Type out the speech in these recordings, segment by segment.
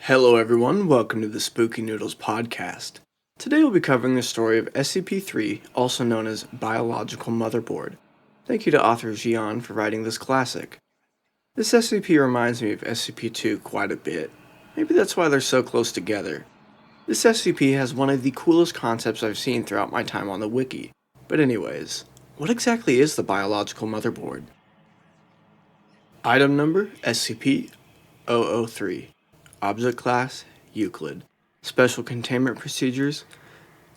Hello everyone, welcome to the Spooky Noodles Podcast. Today we'll be covering the story of SCP-003, also known as Biological Motherboard. Thank you to author Xian for writing this classic. This SCP reminds me of SCP-2 quite a bit. Maybe that's why they're so close together. This SCP has one of the coolest concepts I've seen throughout my time on the wiki. But anyways, what exactly is the Biological Motherboard? Item number SCP-003. Object Class Euclid. Special Containment Procedures.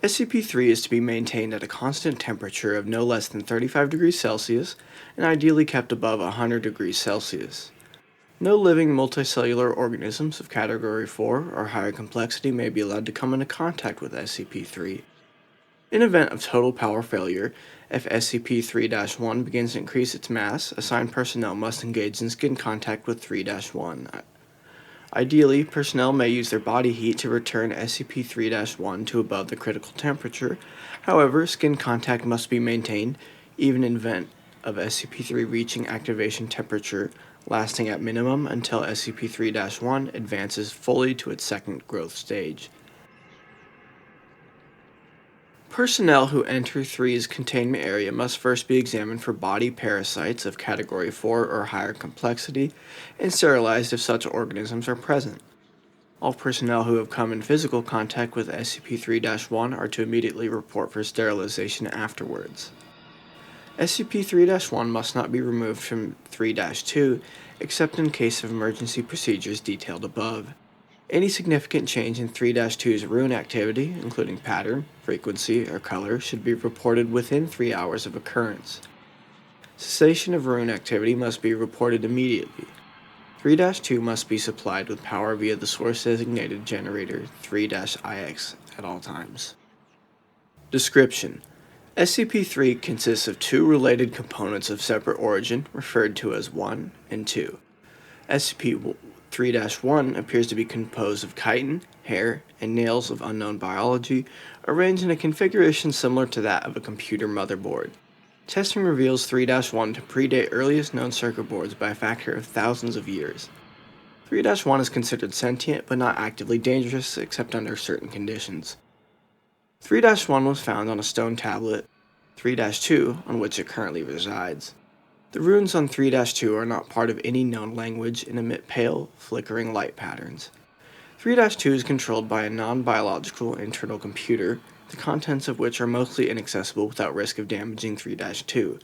SCP-3 is to be maintained at a constant temperature of no less than 35 degrees Celsius and ideally kept above 100 degrees Celsius. No living multicellular organisms of Category 4 or higher complexity may be allowed to come into contact with SCP-3. In event of total power failure, if SCP-3-1 begins to increase its mass, assigned personnel must engage in skin contact with 3-1. Ideally, personnel may use their body heat to return SCP-3-1 to above the critical temperature. However, skin contact must be maintained even in event of SCP-3 reaching activation temperature, lasting at minimum until SCP-3-1 advances fully to its second growth stage. Personnel who enter 3's containment area must first be examined for body parasites of Category 4 or higher complexity and sterilized if such organisms are present. All personnel who have come in physical contact with SCP-3-1 are to immediately report for sterilization afterwards. SCP-3-1 must not be removed from 3-2 except in case of emergency procedures detailed above. Any significant change in 3-2's rune activity, including pattern, frequency, or color, should be reported within 3 hours of occurrence. Cessation of rune activity must be reported immediately. 3-2 must be supplied with power via the source-designated generator 3-IX at all times. Description: SCP-3 consists of two related components of separate origin, referred to as 1 and 2. SCP-3-1 appears to be composed of chitin, hair, and nails of unknown biology, arranged in a configuration similar to that of a computer motherboard. Testing reveals 3-1 to predate earliest known circuit boards by a factor of thousands of years. 3-1 is considered sentient but not actively dangerous except under certain conditions. 3-1 was found on a stone tablet, 3-2, on which it currently resides. The runes on 3-2 are not part of any known language and emit pale, flickering light patterns. 3-2 is controlled by a non-biological internal computer, the contents of which are mostly inaccessible without risk of damaging 3-2.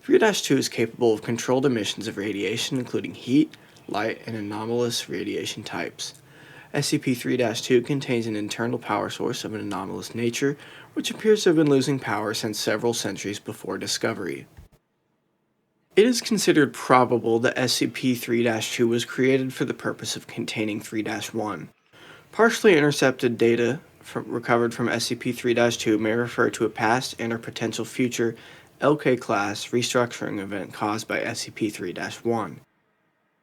3-2 is capable of controlled emissions of radiation, including heat, light, and anomalous radiation types. SCP-3-2 contains an internal power source of an anomalous nature, which appears to have been losing power since several centuries before discovery. It is considered probable that SCP-3-2 was created for the purpose of containing 3-1. Partially intercepted data recovered from SCP-3-2 may refer to a past and or potential future LK-class restructuring event caused by SCP-3-1.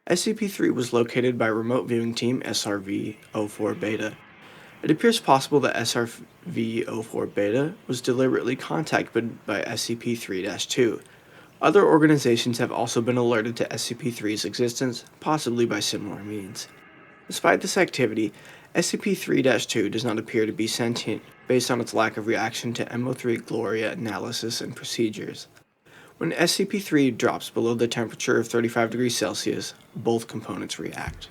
SCP-3 was located by remote viewing team SRV-04 Beta. It appears possible that SRV-04 Beta was deliberately contacted by SCP-3-2. Other organizations have also been alerted to SCP-3's existence, possibly by similar means. Despite this activity, SCP-3-2 does not appear to be sentient based on its lack of reaction to MO3 Gloria analysis and procedures. When SCP-3 drops below the temperature of 35 degrees Celsius, both components react.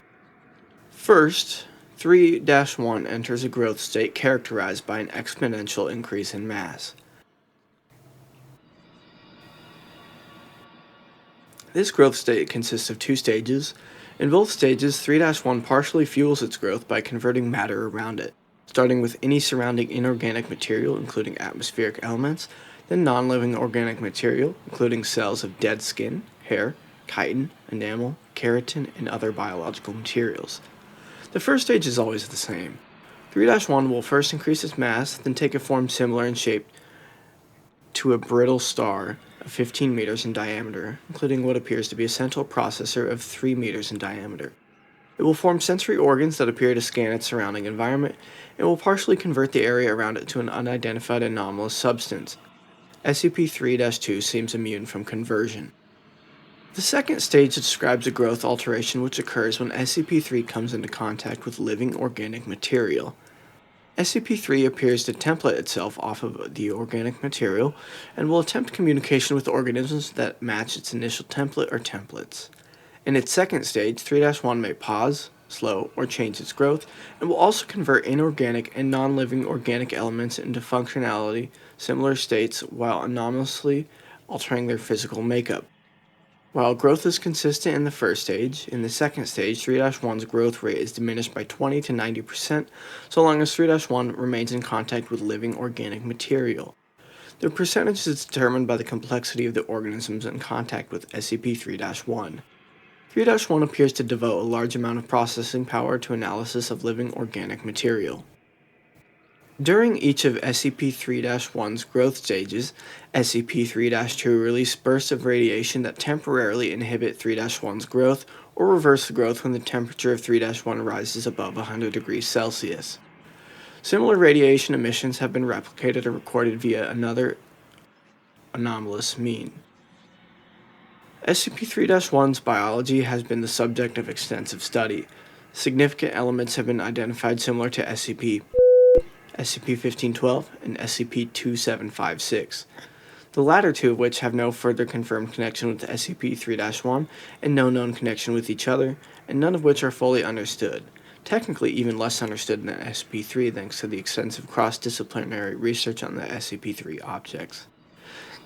First, 3-1 enters a growth state characterized by an exponential increase in mass. This growth state consists of two stages. In both stages, 3-1 partially fuels its growth by converting matter around it, starting with any surrounding inorganic material, including atmospheric elements, then non-living organic material, including cells of dead skin, hair, chitin, enamel, keratin, and other biological materials. The first stage is always the same. 3-1 will first increase its mass, then take a form similar in shape to a brittle star of 15 meters in diameter, including what appears to be a central processor of 3 meters in diameter. It will form sensory organs that appear to scan its surrounding environment, and will partially convert the area around it to an unidentified anomalous substance. SCP-3-2 seems immune from conversion. The second stage describes a growth alteration which occurs when SCP-3 comes into contact with living organic material. SCP-3 appears to template itself off of the organic material and will attempt communication with organisms that match its initial template or templates. In its second stage, 3-1 may pause, slow, or change its growth, and will also convert inorganic and non-living organic elements into functionality similar states while anomalously altering their physical makeup. While growth is consistent in the first stage, in the second stage, 3-1's growth rate is diminished by 20 to 90% so long as 3-1 remains in contact with living organic material. The percentage is determined by the complexity of the organisms in contact with SCP-3-1. 3-1 appears to devote a large amount of processing power to analysis of living organic material. During each of SCP-3-1's growth stages, SCP-3-2 releases bursts of radiation that temporarily inhibit 3-1's growth or reverse the growth when the temperature of 3-1 rises above 100 degrees Celsius. Similar radiation emissions have been replicated or recorded via another anomalous mean. SCP-3-1's biology has been the subject of extensive study. Significant elements have been identified similar to SCP-1512, and SCP-2756, the latter two of which have no further confirmed connection with SCP-3-1 and no known connection with each other, and none of which are fully understood, technically even less understood than SCP-3 thanks to the extensive cross-disciplinary research on the SCP-3 objects.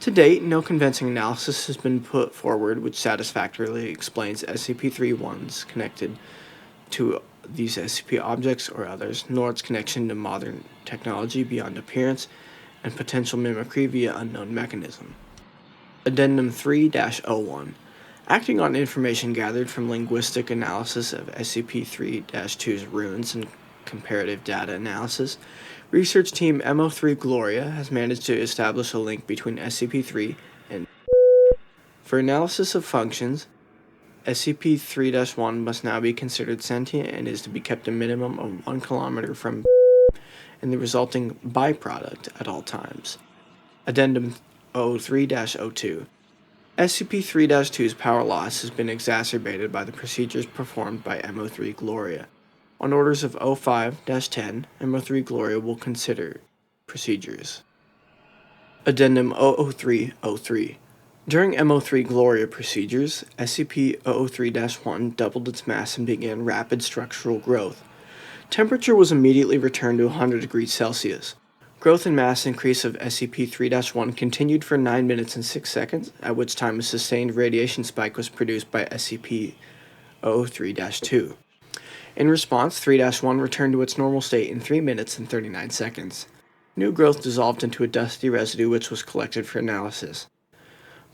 To date, no convincing analysis has been put forward which satisfactorily explains SCP-3-1's connected to these SCP objects or others, nor its connection to modern technology beyond appearance and potential mimicry via unknown mechanism. Addendum 3-01. Acting on information gathered from linguistic analysis of SCP-3-2's runes and comparative data analysis, research team M03 Gloria has managed to establish a link between SCP-3 and for analysis of functions. SCP-3-1 must now be considered sentient and is to be kept a minimum of 1 kilometer from and the resulting byproduct at all times. Addendum 03-02. SCP-3-2's power loss has been exacerbated by the procedures performed by M03 Gloria. On orders of 05-10, M03 Gloria will consider procedures. Addendum 003-03. During M03 Gloria procedures, SCP-003-1 doubled its mass and began rapid structural growth. Temperature was immediately returned to 100 degrees Celsius. Growth and mass increase of SCP-3-1 continued for 9 minutes and 6 seconds, at which time a sustained radiation spike was produced by SCP-003-2. In response, 3-1 returned to its normal state in 3 minutes and 39 seconds. New growth dissolved into a dusty residue which was collected for analysis.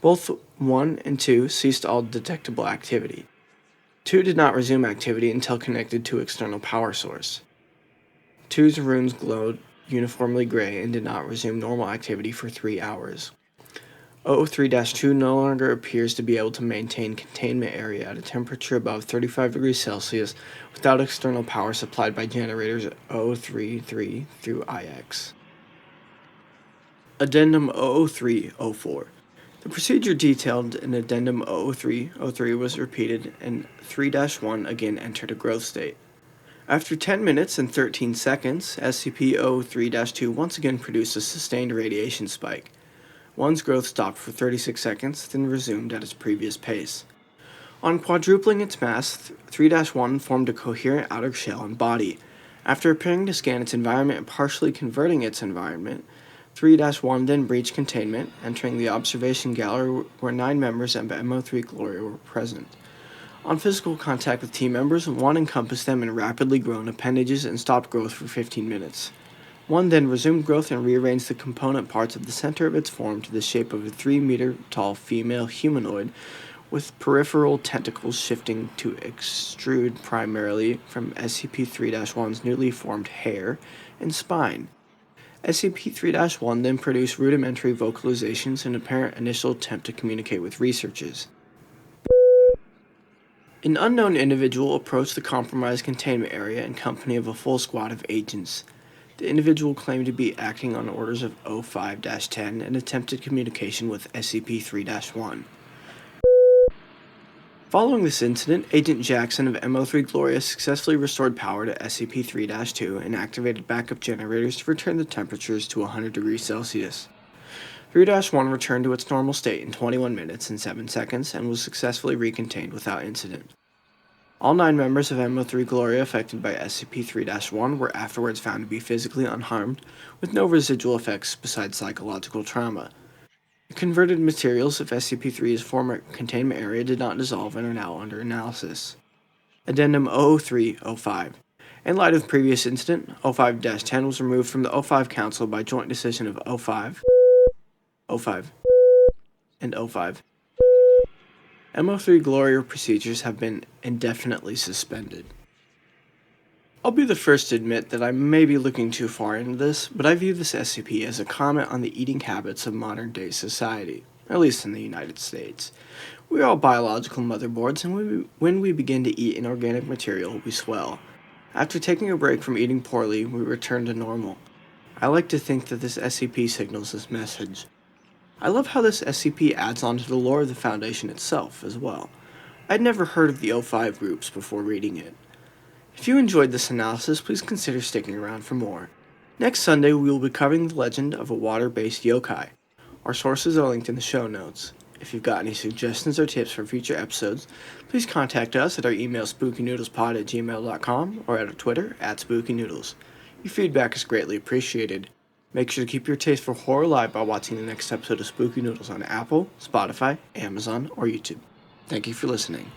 Both 1 and 2 ceased all detectable activity. 2 did not resume activity until connected to external power source. 2's runes glowed uniformly gray and did not resume normal activity for 3 hours. 003-2 no longer appears to be able to maintain containment area at a temperature above 35 degrees Celsius without external power supplied by generators 033 through IX. Addendum 003-04. The procedure detailed in Addendum 003-03 was repeated, and 3-1 again entered a growth state. After 10 minutes and 13 seconds, SCP-003-2 once again produced a sustained radiation spike. 1's growth stopped for 36 seconds, then resumed at its previous pace. On quadrupling its mass, 3-1 formed a coherent outer shell and body. After appearing to scan its environment and partially converting its environment, 3-1 then breached containment, entering the observation gallery where 9 members of M03 Gloria were present. On physical contact with team members, 1 encompassed them in rapidly grown appendages and stopped growth for 15 minutes. 1 then resumed growth and rearranged the component parts of the center of its form to the shape of a 3-meter-tall female humanoid with peripheral tentacles shifting to extrude primarily from SCP-3-1's newly formed hair and spine. SCP-3-1 then produced rudimentary vocalizations in apparent initial attempt to communicate with researchers. An unknown individual approached the compromised containment area in company of a full squad of agents. The individual claimed to be acting on orders of 05-10 and attempted communication with SCP-3-1. Following this incident, Agent Jackson of M03 Gloria successfully restored power to SCP-3-2 and activated backup generators to return the temperatures to 100 degrees Celsius. 3-1 returned to its normal state in 21 minutes and 7 seconds and was successfully recontained without incident. All 9 members of M03 Gloria affected by SCP-3-1 were afterwards found to be physically unharmed, with no residual effects besides psychological trauma. The converted materials of SCP-3's former containment area did not dissolve and are now under analysis. Addendum 003-05. In light of the previous incident, 05-10 was removed from the 05 Council by joint decision of 05, 05, and 05. M03 Gloria procedures have been indefinitely suspended. I'll be the first to admit that I may be looking too far into this, but I view this SCP as a comment on the eating habits of modern-day society, at least in the United States. We are all biological motherboards, and when we begin to eat inorganic material, we swell. After taking a break from eating poorly, we return to normal. I like to think that this SCP signals this message. I love how this SCP adds on to the lore of the Foundation itself, as well. I'd never heard of the O5 groups before reading it. If you enjoyed this analysis, please consider sticking around for more. Next Sunday, we will be covering the legend of a water-based yokai. Our sources are linked in the show notes. If you've got any suggestions or tips for future episodes, please contact us at our email spookynoodlespod@gmail.com or at our Twitter @spookynoodles. Your feedback is greatly appreciated. Make sure to keep your taste for horror alive by watching the next episode of Spooky Noodles on Apple, Spotify, Amazon, or YouTube. Thank you for listening.